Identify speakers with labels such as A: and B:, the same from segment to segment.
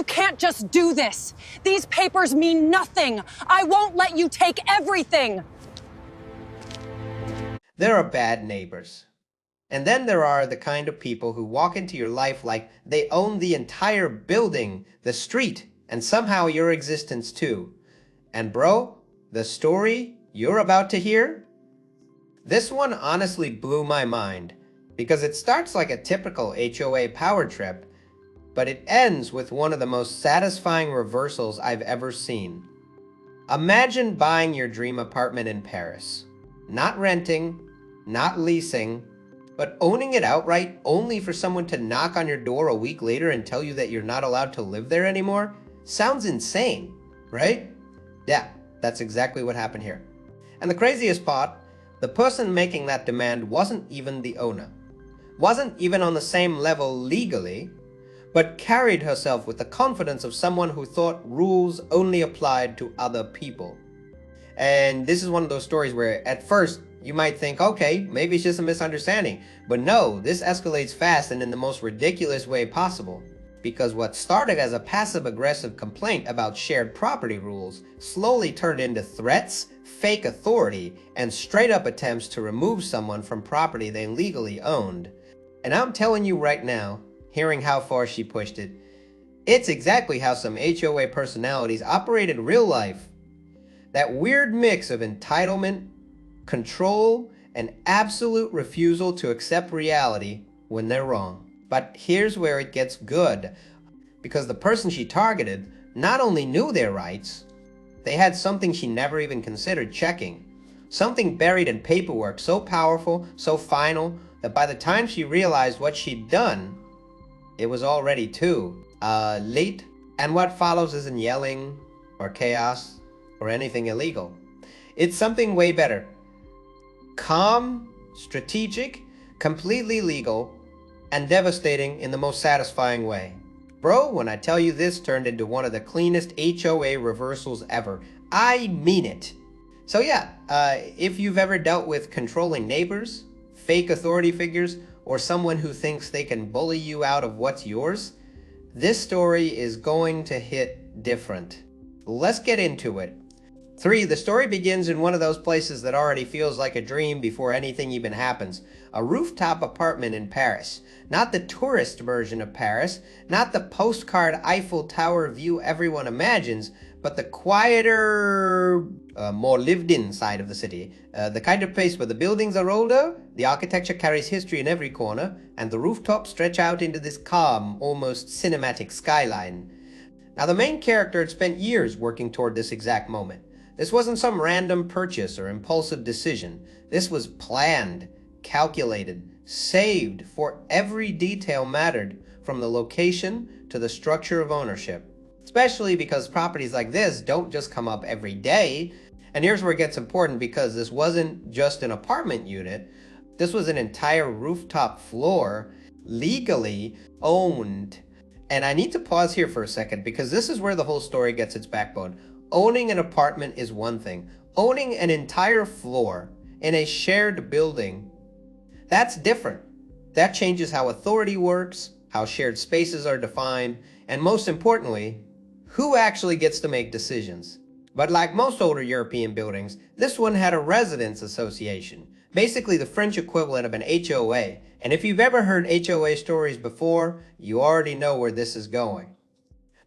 A: You can't just do this. These papers mean nothing. I won't let you take everything.
B: There are bad neighbors. And then there are the kind of people who walk into your life like they own the entire building, the street, and somehow your existence too. And bro, the story you're about to hear? This one honestly blew my mind, because it starts like a typical HOA power trip, but it ends with one of the most satisfying reversals I've ever seen. Imagine buying your dream apartment in Paris. Not renting, not leasing, but owning it outright only for someone to knock on your door a week later and tell you that you're not allowed to live there anymore? Sounds insane, right? Yeah, that's exactly what happened here. And the craziest part, the person making that demand wasn't even the owner. Wasn't even on the same level legally, but carried herself with the confidence of someone who thought rules only applied to other people. And this is one of those stories where at first you might think, okay, maybe it's just a misunderstanding. But no, this escalates fast and in the most ridiculous way possible. Because what started as a passive-aggressive complaint about shared property rules slowly turned into threats, fake authority, and straight-up attempts to remove someone from property they legally owned. And I'm telling you right now, hearing how far she pushed it, it's exactly how some HOA personalities operate in real life. That weird mix of entitlement, control, and absolute refusal to accept reality when they're wrong. But here's where it gets good, because the person she targeted not only knew their rights, they had something she never even considered checking. Something buried in paperwork so powerful, so final, that by the time she realized what she'd done, it was already too late. And what follows isn't yelling, or chaos, or anything illegal. It's something way better. Calm, strategic, completely legal, and devastating in the most satisfying way. Bro, when I tell you this turned into one of the cleanest HOA reversals ever, I mean it. So yeah, if you've ever dealt with controlling neighbors, fake authority figures, or someone who thinks they can bully you out of what's yours, this story is going to hit different. Let's get into it. 3. The story begins in one of those places that already feels like a dream before anything even happens. A rooftop apartment in Paris. Not the tourist version of Paris, not the postcard Eiffel Tower view everyone imagines, but the quieter, more lived-in side of the city. The kind of place where the buildings are older, the architecture carries history in every corner, and the rooftops stretch out into this calm, almost cinematic skyline. Now, the main character had spent years working toward this exact moment. This wasn't some random purchase or impulsive decision. This was planned, calculated, saved for every detail mattered, from the location to the structure of ownership. Especially because properties like this don't just come up every day. And here's where it gets important, because this wasn't just an apartment unit. This was an entire rooftop floor, legally owned. And I need to pause here for a second, because this is where the whole story gets its backbone. Owning an apartment is one thing. Owning an entire floor in a shared building, that's different. That changes how authority works, how shared spaces are defined, and most importantly, who actually gets to make decisions. But like most older European buildings, this one had a residents association, basically the French equivalent of an HOA. And if you've ever heard HOA stories before, you already know where this is going.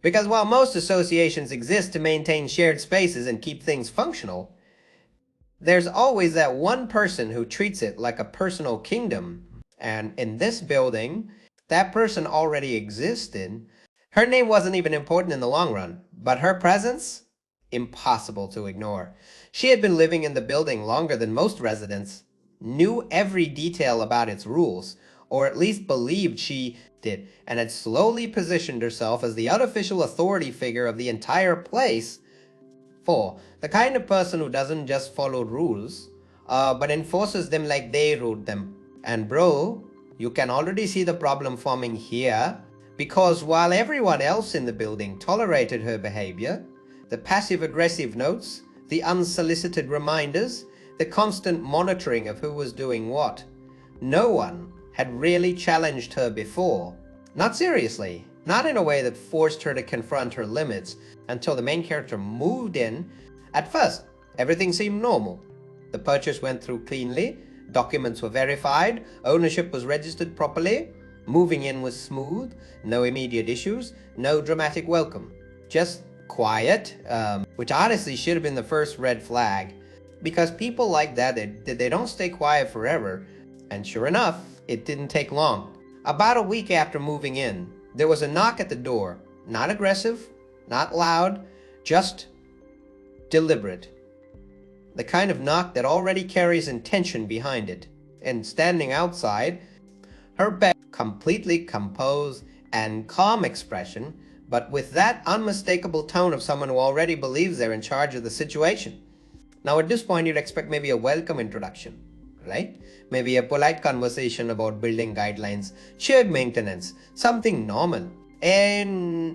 B: Because while most associations exist to maintain shared spaces and keep things functional, there's always that one person who treats it like a personal kingdom. And in this building, that person already existed. Her name wasn't even important in the long run, but her presence? Impossible to ignore. She had been living in the building longer than most residents, knew every detail about its rules, or at least believed she did, and had slowly positioned herself as the unofficial authority figure of the entire place. 4. The kind of person who doesn't just follow rules, but enforces them like they wrote them. And bro, you can already see the problem forming here, because while everyone else in the building tolerated her behavior, the passive-aggressive notes, the unsolicited reminders, the constant monitoring of who was doing what, no one had really challenged her before. Not seriously, Not in a way that forced her to confront her limits until the main character moved in. At first, everything seemed normal. The purchase went through cleanly, documents were verified, ownership was registered properly, moving in was smooth, no immediate issues, no dramatic welcome. Just quiet, which honestly should have been the first red flag, because people like that, they don't stay quiet forever. And sure enough, it didn't take long. About a week after moving in, there was a knock at the door. Not aggressive, not loud, just deliberate. The kind of knock that already carries intention behind it. And standing outside, her back completely composed and calm expression, but with that unmistakable tone of someone who already believes they're in charge of the situation. Now at this point, you'd expect maybe a welcome introduction, right? Maybe a polite conversation about building guidelines, shared maintenance, something normal. N-I-T-I-K,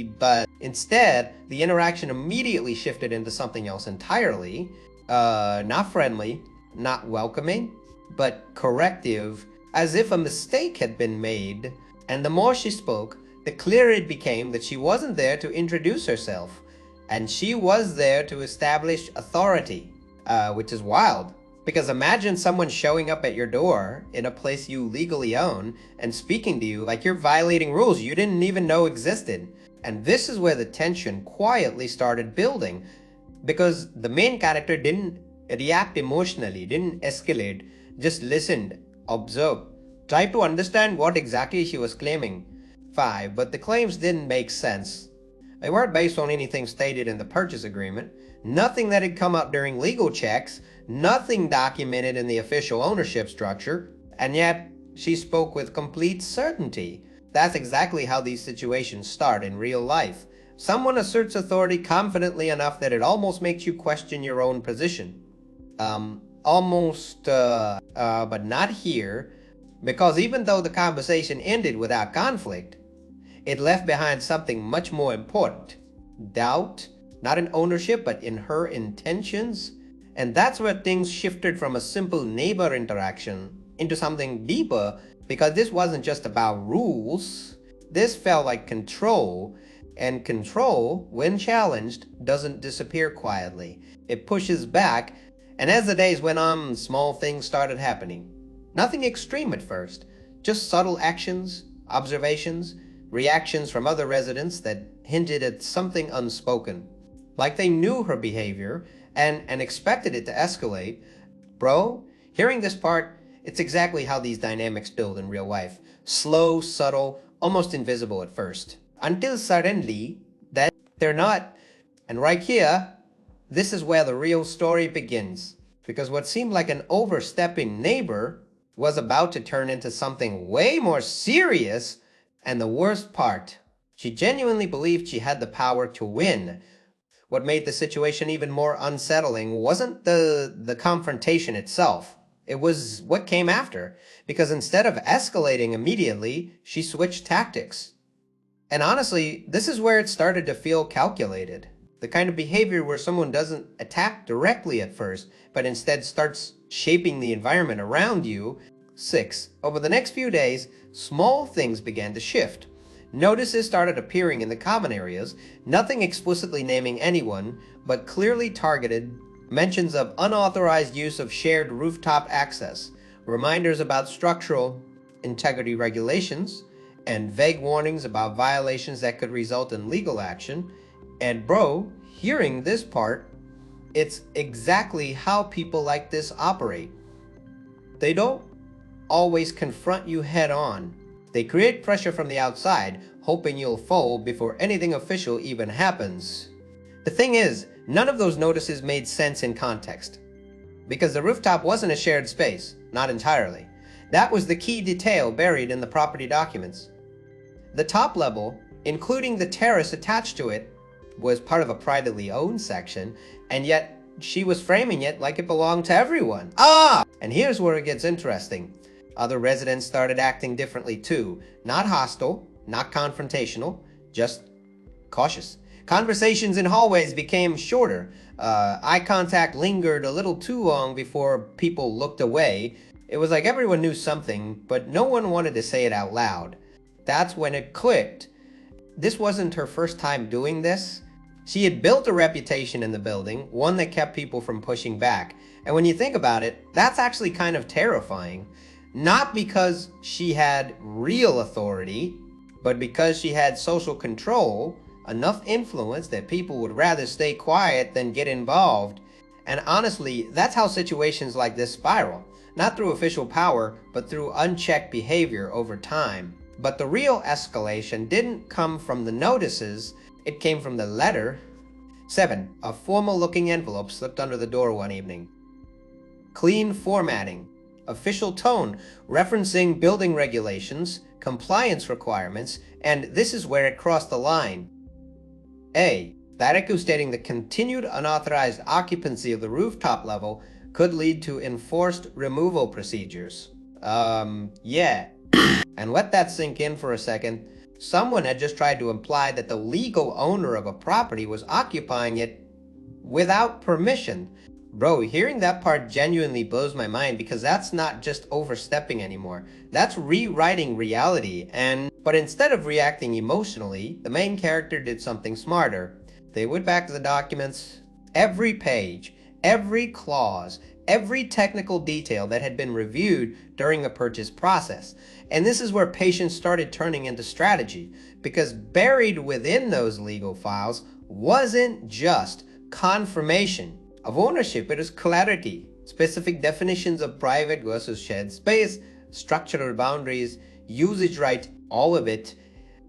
B: but instead, the interaction immediately shifted into something else entirely. Not friendly, not welcoming, but corrective, as if a mistake had been made. And the more she spoke, the clearer it became that she wasn't there to introduce herself, and she was there to establish authority, which is wild. Because imagine someone showing up at your door in a place you legally own and speaking to you like you're violating rules you didn't even know existed. And this is where the tension quietly started building, because the main character didn't react emotionally, didn't escalate, just listened, observed, tried to understand what exactly she was claiming. 5. But the claims didn't make sense. They weren't based on anything stated in the purchase agreement, nothing that had come up during legal checks, nothing documented in the official ownership structure, and yet she spoke with complete certainty. That's exactly how these situations start in real life. Someone asserts authority confidently enough that it almost makes you question your own position. But not here, because even though the conversation ended without conflict, it left behind something much more important. Doubt, not in ownership, but in her intentions. And that's where things shifted from a simple neighbor interaction into something deeper, because this wasn't just about rules. This felt like control, and control, when challenged, doesn't disappear quietly. It pushes back, and as the days went on, small things started happening. Nothing extreme at first, just subtle actions, observations, reactions from other residents that hinted at something unspoken. Like they knew her behavior and expected it to escalate. Bro, hearing this part, it's exactly how these dynamics build in real life. Slow, subtle, almost invisible at first. Until suddenly, then they're not. And right here, this is where the real story begins. Because what seemed like an overstepping neighbor was about to turn into something way more serious. And the worst part, she genuinely believed she had the power to win. What made the situation even more unsettling wasn't the confrontation itself. It was what came after. Because instead of escalating immediately, she switched tactics. And honestly, this is where it started to feel calculated. The kind of behavior where someone doesn't attack directly at first, but instead starts shaping the environment around you. 6. Over the next few days, small things began to shift. Notices started appearing in the common areas, nothing explicitly naming anyone, but clearly targeted mentions of unauthorized use of shared rooftop access, reminders about structural integrity regulations, and vague warnings about violations that could result in legal action. And bro, hearing this part, it's exactly how people like this operate. They don't always confront you head on. They create pressure from the outside, hoping you'll fold before anything official even happens. The thing is, none of those notices made sense in context. Because the rooftop wasn't a shared space, not entirely. That was the key detail buried in the property documents. The top level, including the terrace attached to it, was part of a privately owned section, and yet she was framing it like it belonged to everyone. And here's where it gets interesting. Other residents started acting differently too. Not hostile, not confrontational, just cautious. Conversations in hallways became shorter. Eye contact lingered a little too long before people looked away. It was like everyone knew something, but no one wanted to say it out loud. That's when it clicked. This wasn't her first time doing this. She had built a reputation in the building, one that kept people from pushing back. And when you think about it, that's actually kind of terrifying. Not because she had real authority, but because she had social control, enough influence that people would rather stay quiet than get involved. And honestly, that's how situations like this spiral. Not through official power, but through unchecked behavior over time. But the real escalation didn't come from the notices, it came from the letter. 7. A formal-looking envelope slipped under the door one evening. Clean formatting. Official tone, referencing building regulations, compliance requirements, and this is where it crossed the line. A. Static stating the continued unauthorized occupancy of the rooftop level could lead to enforced removal procedures. Yeah. And let that sink in for a second. Someone had just tried to imply that the legal owner of a property was occupying it without permission. Bro, hearing that part genuinely blows my mind because that's not just overstepping anymore. That's rewriting reality. But instead of reacting emotionally, the main character did something smarter. They went back to the documents, every page, every clause, every technical detail that had been reviewed during the purchase process. And this is where patience started turning into strategy, because buried within those legal files wasn't just confirmation of ownership, it was clarity, specific definitions of private versus shared space, structural boundaries, usage right, all of it.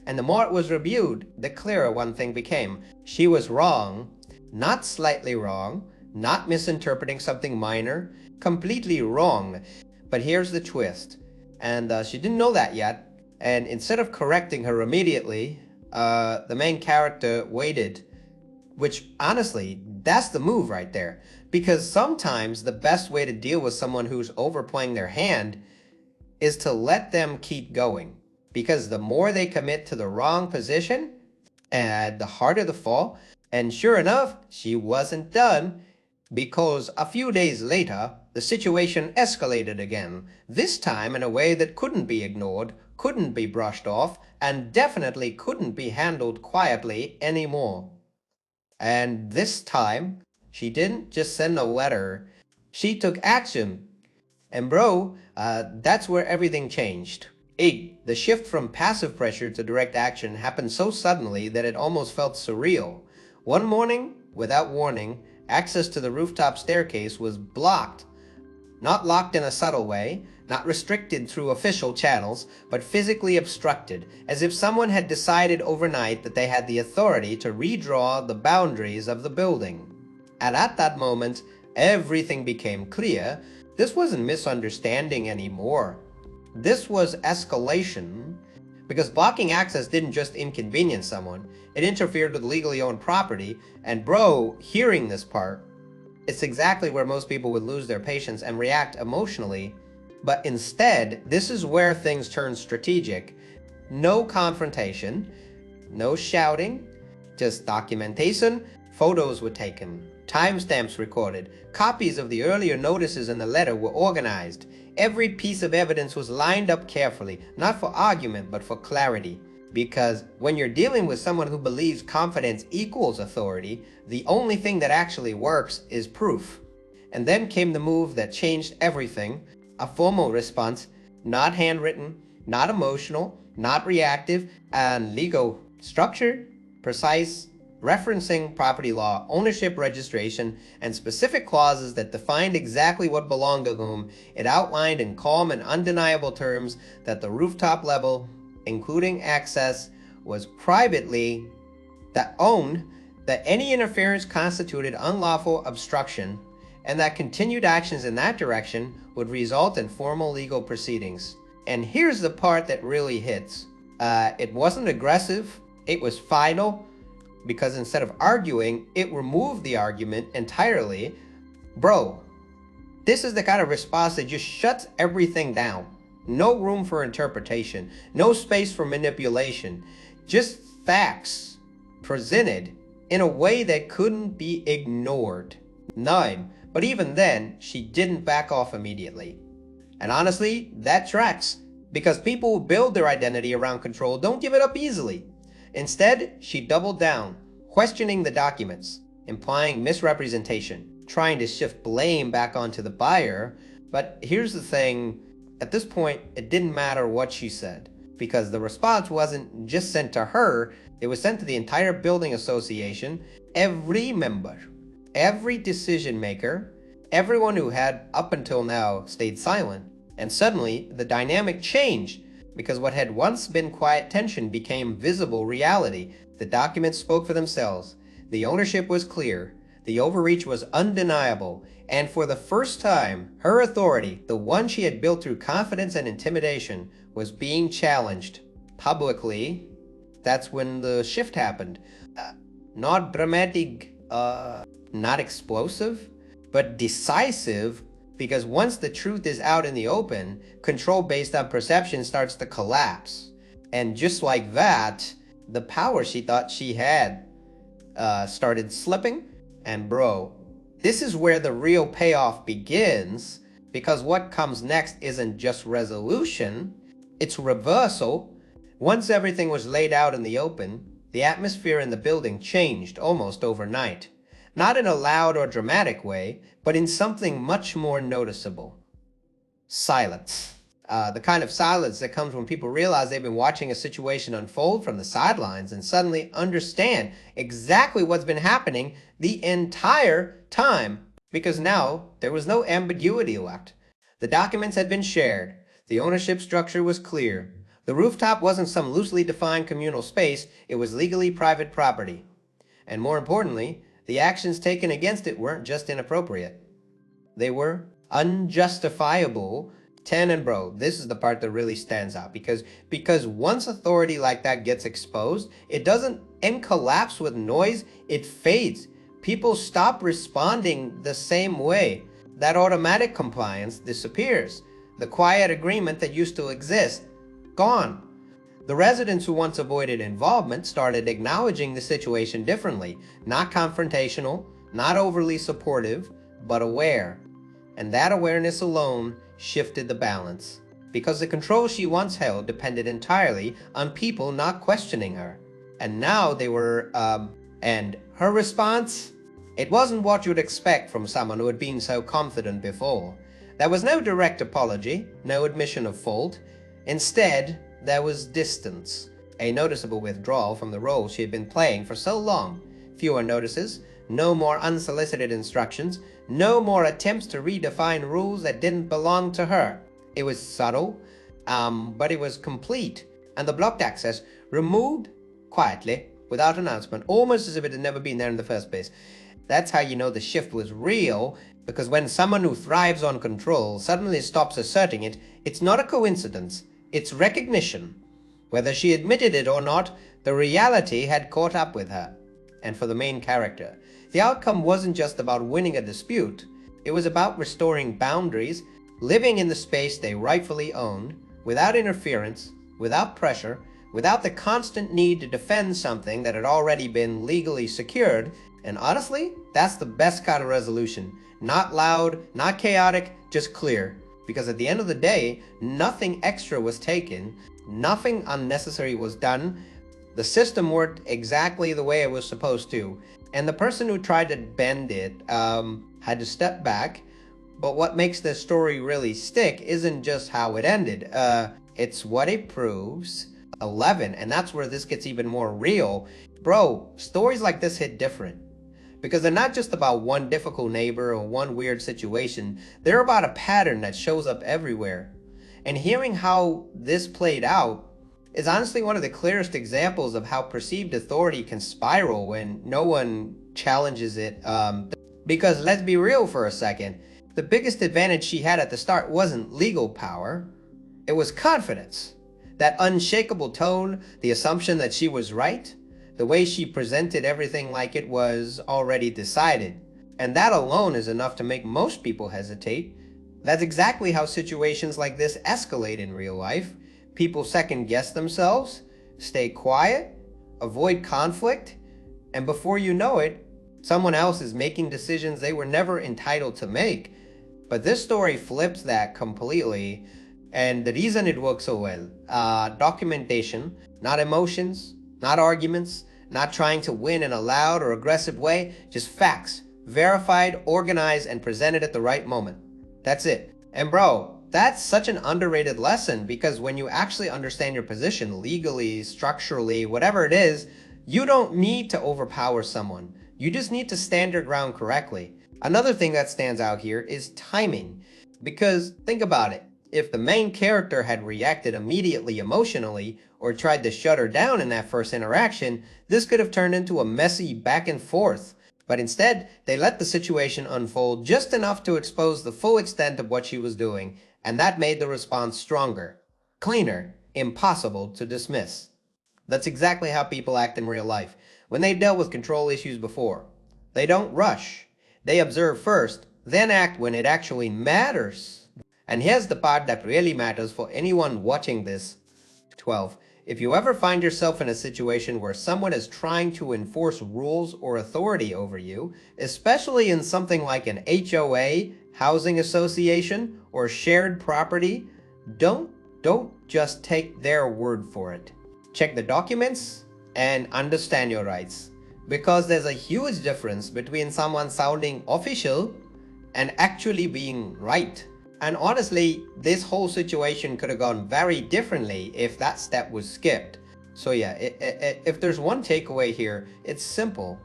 B: And the more it was reviewed, the clearer one thing became. She was wrong, not slightly wrong, not misinterpreting something minor, completely wrong. But here's the twist. And she didn't know that yet. And instead of correcting her immediately, the main character waited. Which, honestly, that's the move right there. Because sometimes the best way to deal with someone who's overplaying their hand is to let them keep going. Because the more they commit to the wrong position, and the harder the fall. And sure enough, she wasn't done. Because a few days later, the situation escalated again, this time in a way that couldn't be ignored, couldn't be brushed off, and definitely couldn't be handled quietly anymore. And this time, she didn't just send a letter, she took action. And bro, that's where everything changed. 8. The shift from passive pressure to direct action happened so suddenly that it almost felt surreal. One morning, without warning, access to the rooftop staircase was blocked. Not locked in a subtle way, not restricted through official channels, but physically obstructed, as if someone had decided overnight that they had the authority to redraw the boundaries of the building. And at that moment, everything became clear. This wasn't misunderstanding anymore. This was escalation, because blocking access didn't just inconvenience someone, it interfered with legally owned property, and bro, hearing this part, it's exactly where most people would lose their patience and react emotionally. But instead, this is where things turn strategic. No confrontation, no shouting, just documentation. Photos were taken, timestamps recorded, copies of the earlier notices in the letter were organized. Every piece of evidence was lined up carefully, not for argument, but for clarity. Because when you're dealing with someone who believes confidence equals authority, the only thing that actually works is proof. And then came the move that changed everything. A formal response, not handwritten, not emotional, not reactive, and legal, structured, precise, referencing property law, ownership registration, and specific clauses that defined exactly what belonged to whom. It outlined in calm and undeniable terms that the rooftop level, including access, was privately owned, that any interference constituted unlawful obstruction, and that continued actions in that direction would result in formal legal proceedings. And here's the part that really hits. It wasn't aggressive, it was final, because instead of arguing, it removed the argument entirely. Bro, this is the kind of response that just shuts everything down. No room for interpretation, no space for manipulation, just facts presented in a way that couldn't be ignored. 9. But even then, she didn't back off immediately. And honestly, that tracks, because people who build their identity around control don't give it up easily. Instead, she doubled down, questioning the documents, implying misrepresentation, trying to shift blame back onto the buyer. But here's the thing, at this point, it didn't matter what she said, because the response wasn't just sent to her, it was sent to the entire building association, every member, every decision maker, everyone who had up until now stayed silent. And suddenly, the dynamic changed, because what had once been quiet tension became visible reality. The documents spoke for themselves. The ownership was clear. The overreach was undeniable. And for the first time, her authority, the one she had built through confidence and intimidation, was being challenged publicly. That's when the shift happened. Not dramatic, not explosive, but decisive, because once the truth is out in the open, control based on perception starts to collapse. And just like that, the power she thought she had started slipping. And bro, this is where the real payoff begins, because what comes next isn't just resolution, it's reversal. Once everything was laid out in the open, the atmosphere in the building changed almost overnight. Not in a loud or dramatic way, but in something much more noticeable. Silence. The kind of silence that comes when people realize they've been watching a situation unfold from the sidelines and suddenly understand exactly what's been happening the entire time, because now there was no ambiguity left. The documents had been shared. The ownership structure was clear. The rooftop wasn't some loosely defined communal space, it was legally private property. And more importantly, the actions taken against it weren't just inappropriate. They were unjustifiable. And bro, this is the part that really stands out, because once authority like that gets exposed, it doesn't collapse with noise, it fades. People stop responding the same way. That automatic compliance disappears. The quiet agreement that used to exist, gone. The residents who once avoided involvement started acknowledging the situation differently, not confrontational, not overly supportive, but aware. And that awareness alone shifted the balance, because the control she once held depended entirely on people not questioning her. And now they were, and her response? It wasn't what you'd expect from someone who had been so confident before. There was no direct apology, no admission of fault. Instead, there was distance, a noticeable withdrawal from the role she had been playing for so long. Fewer notices, no more unsolicited instructions, no more attempts to redefine rules that didn't belong to her. It was subtle, but it was complete, and the blocked access removed quietly, without announcement, almost as if it had never been there in the first place. That's how you know the shift was real, because when someone who thrives on control suddenly stops asserting it, it's not a coincidence, it's recognition. Whether she admitted it or not, the reality had caught up with her. And for the main character, the outcome wasn't just about winning a dispute, it was about restoring boundaries, living in the space they rightfully owned, without interference, without pressure, without the constant need to defend something that had already been legally secured. And honestly, that's the best kind of resolution. Not loud, not chaotic, just clear. Because at the end of the day, nothing extra was taken, nothing unnecessary was done. The system worked exactly the way it was supposed to, and the person who tried to bend it had to step back. But what makes this story really stick isn't just how it ended, it's what it proves. 11, and that's where this gets even more real. Bro, stories like this hit different, because they're not just about one difficult neighbor or one weird situation, they're about a pattern that shows up everywhere. And hearing how this played out is honestly one of the clearest examples of how perceived authority can spiral when no one challenges it. Because let's be real for a second, the biggest advantage she had at the start wasn't legal power, it was confidence. That unshakable tone, the assumption that she was right, the way she presented everything like it was already decided. And that alone is enough to make most people hesitate. That's exactly how situations like this escalate in real life. People second guess themselves, stay quiet, avoid conflict, and before you know it, someone else is making decisions they were never entitled to make. But this story flips that completely, and the reason it works so well, documentation, not emotions, not arguments, not trying to win in a loud or aggressive way, just facts, verified, organized, and presented at the right moment. That's it. And bro, that's such an underrated lesson, because when you actually understand your position legally, structurally, whatever it is, you don't need to overpower someone. You just need to stand your ground correctly. Another thing that stands out here is timing. Because think about it. If the main character had reacted immediately emotionally or tried to shut her down in that first interaction, this could have turned into a messy back and forth. But instead, they let the situation unfold just enough to expose the full extent of what she was doing, and that made the response stronger, cleaner, impossible to dismiss. That's exactly how people act in real life when they've dealt with control issues before. They don't rush. They observe first, then act when it actually matters. And here's the part that really matters for anyone watching this. 12. If you ever find yourself in a situation where someone is trying to enforce rules or authority over you, especially in something like an HOA, housing association, or shared property, don't just take their word for it. Check the documents and understand your rights. Because there's a huge difference between someone sounding official and actually being right. And honestly, this whole situation could have gone very differently if that step was skipped. So yeah, if there's one takeaway here, it's simple.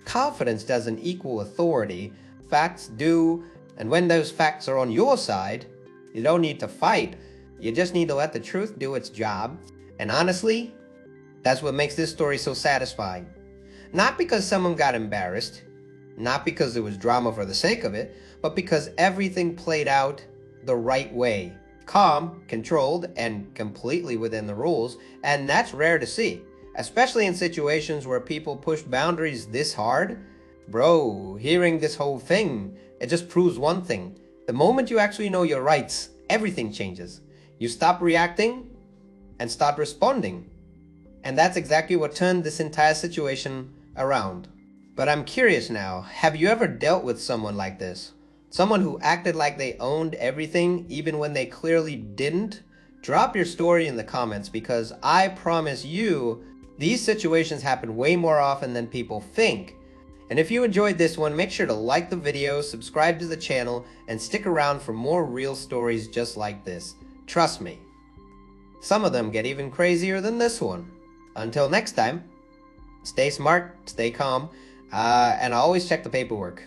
B: Confidence doesn't equal authority. Facts do. And when those facts are on your side, you don't need to fight. You just need to let the truth do its job. And honestly, that's what makes this story so satisfying. Not because someone got embarrassed, not because it was drama for the sake of it, but because everything played out the right way. Calm, controlled, and completely within the rules, and that's rare to see. Especially in situations where people push boundaries this hard. Bro, hearing this whole thing, it just proves one thing. The moment you actually know your rights, everything changes. You stop reacting and start responding. And that's exactly what turned this entire situation around. But I'm curious now, have you ever dealt with someone like this? Someone who acted like they owned everything even when they clearly didn't? Drop your story in the comments, because I promise you, these situations happen way more often than people think. And if you enjoyed this one, make sure to like the video, subscribe to the channel, and stick around for more real stories just like this. Trust me, some of them get even crazier than this one. Until next time, stay smart, stay calm, and always check the paperwork.